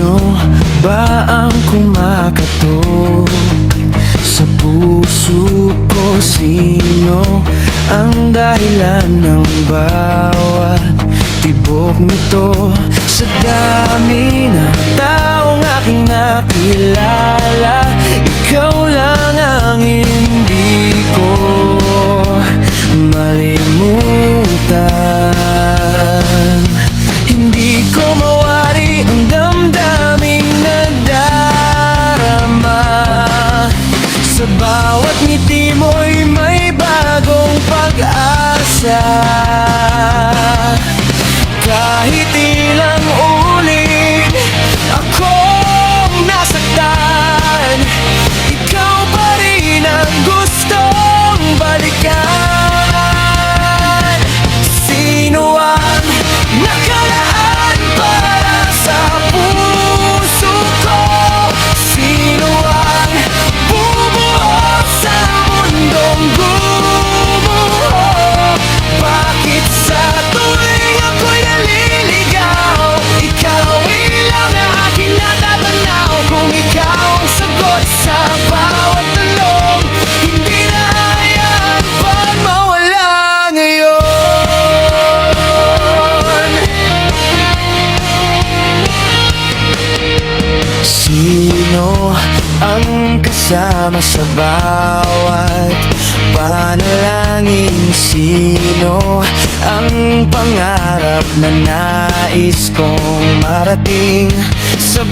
Sino ba ang kumakatok sa puso ko? Sino ang dahilan ng bawat tibok nito? Sa dami ng taong aking nakilala, ikaw lang ang hindi ko malimutan. Hindi ko mawari ang damdaming nadarama. Sa bawat ngiti mo'y may bagong pag-asa. Kahit ilang ulit akong nasaktan, ikaw pa rin ang gustong balikan. Sino ang nakalaan para sa puso ko? Sino ang bumuo sa mundong gumuho? Bakit sa tuwing ako'y naliligaw, ikaw ilang na aking natatanaw? Kung ikaw ang sagot sa bawat tanong, hindi na hayaan pag mawala ngayon. Sino ang kasama sa bawat panalangin? Sino ang pangarap na nais kong marating? Sa